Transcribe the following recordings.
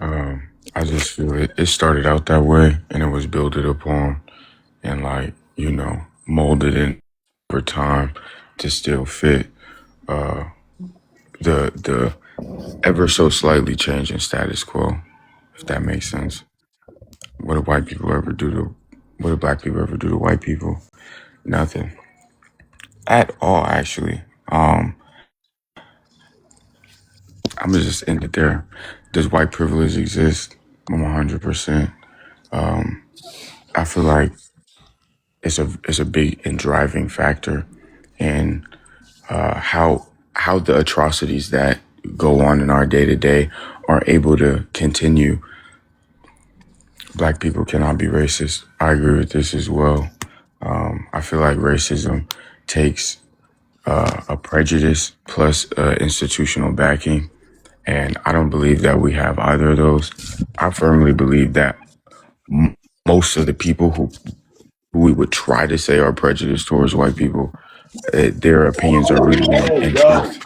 I just feel it started out that way and it was built upon and like, molded in over time to still fit the ever so slightly changing status quo, if that makes sense. What do white people ever do to what do black people ever do to white people? Nothing. At all, actually. I'm gonna just end it there. Does white privilege exist? 100%. I feel like it's a big and driving factor in how the atrocities that go on in our day to day are able to continue. Black people cannot be racist. I agree with this as well. I feel like racism takes a prejudice plus institutional backing, and I don't believe that we have either of those. I firmly believe that most of the people who we would try to say are prejudiced towards white people, their opinions are rooted in truth.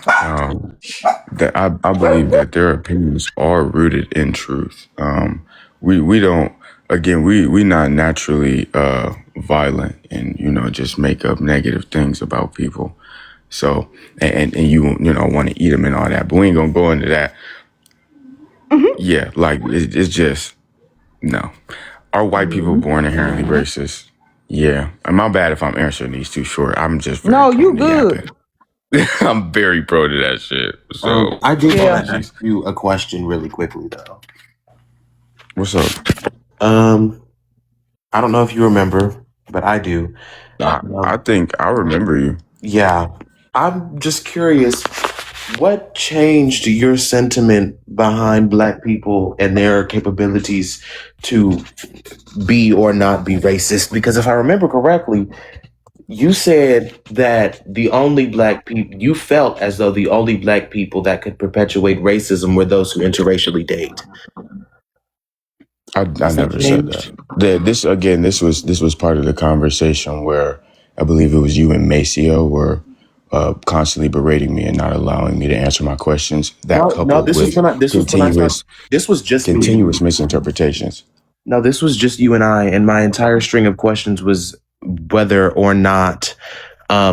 That I believe that their opinions are rooted in truth. We don't again we not naturally violent and just make up negative things about people. So and you want to eat them and all that, but we ain't gonna go into that. Yeah, like it's just no. Are white people born inherently racist? Yeah. And my bad if I'm answering these too short. I'm just very No, you prone to yapping. good. I'm very pro to that shit. So I do want Yeah. to ask you a question really quickly though. what's up? I don't know if you remember, but I do. I think I remember you. Yeah, I'm just curious, what changed your sentiment behind Black people and their capabilities to be or not be racist? Because if I remember correctly, you said that the only Black people, you felt as though the only Black people that could perpetuate racism were those who interracially date. I never said that. This was part of the conversation where I believe it was you and Maceo were constantly berating me and not allowing me to answer my questions. That No, coupled this was with when I, this was when I started. This was just me and continuous you. misinterpretations. No, this was just you and I, and my entire string of questions was whether or not,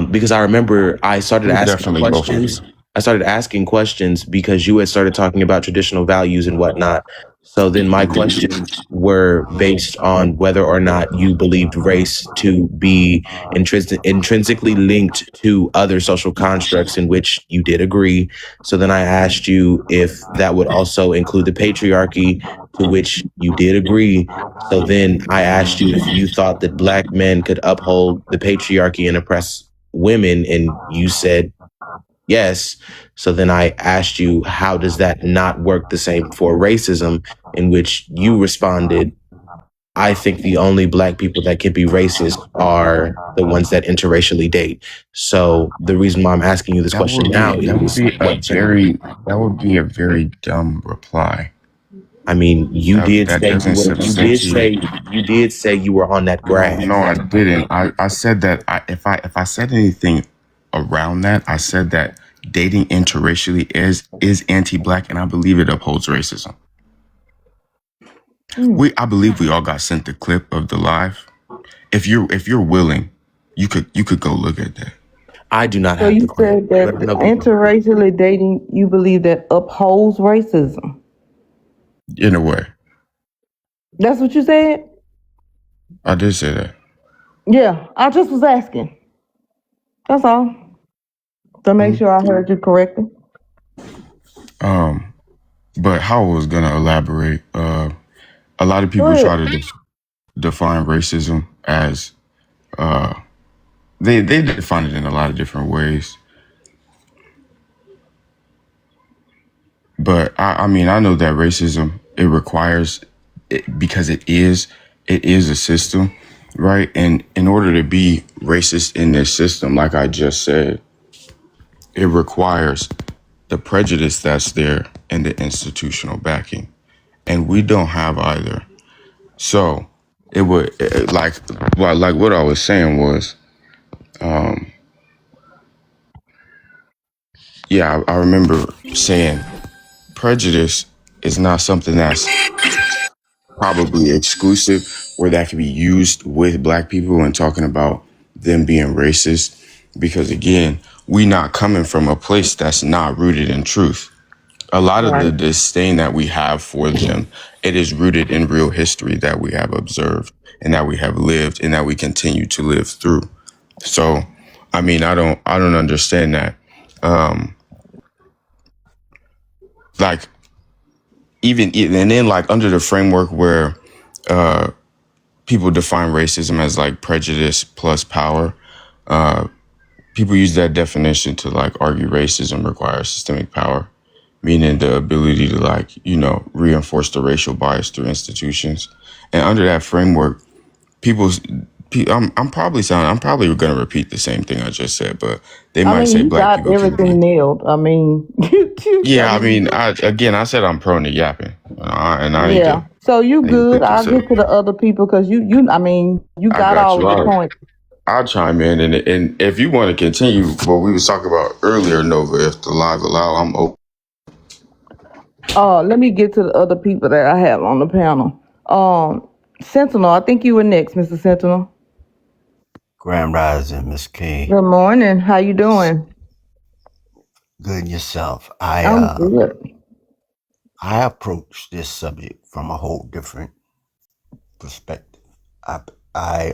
because I remember I started It was asking definitely both of you. questions. I started asking questions because you had started talking about traditional values and whatnot. So then my questions were based on whether or not you believed race to be intrinsically linked to other social constructs in which you did agree. So then I asked you if that would also include the patriarchy, to which you did agree. So then I asked you if you thought that Black men could uphold the patriarchy and oppress women, and you said yes. So then I asked you, how does that not work the same for racism? In which you responded, I think the only Black people that can be racist are the ones that interracially date. So the reason why I'm asking you this question now is That would be a very dumb reply. I mean, you did That say you doesn't were, substantiate. you did say you were on that graph. No, I didn't. I said that if I said anything around that, I said that dating interracially is anti-black, and I believe it upholds racism. I believe we all got sent the clip of the live. If you're willing, you could go look at that. I do not So have you the clip. said that interracially dating, you believe that upholds racism. In a way, That's what you said? I did say that. Yeah, I just was asking. That's all. To make sure I heard you correctly. But how I was gonna elaborate. A lot of people try to define racism as they define it in a lot of different ways. But I mean, I know that racism, it requires it, because it is a system, right? And in order to be racist in this system, like I just said, it requires the prejudice that's there and the institutional backing, and we don't have either. So it would like what I was saying was, yeah, I remember saying prejudice is not something that's probably exclusive or that can be used with black people and talking about them being racist. Because again, we not coming from a place that's not rooted in truth. A lot of the Right. disdain that we have for them, it is rooted in real history that we have observed and that we have lived and that we continue to live through. So, I mean, I don't understand that. Um, like and then like under the framework where people define racism as like prejudice plus power, people use that definition to like argue racism requires systemic power, meaning the ability to like, reinforce the racial bias through institutions. And under that framework, I'm probably going to repeat the same thing I just said, but they I might mean, say you black got people can everything be. nailed. I mean, Yeah, I mean, I said I'm prone to yapping, and I yeah. So you need to good? pick I'll this up. get to the other people because I mean, you I got got all you. of the points. I'll chime in, and if you want to continue what we was talking about earlier, Nova, if the live allow, I'm open. Let me get to the other people that I have on the panel. Sentinel, I think you were next, Mr. Sentinel. Grand Rising, Miss K. Good morning. How you doing? Good yourself. I'm good. I approach this subject from a whole different perspective. I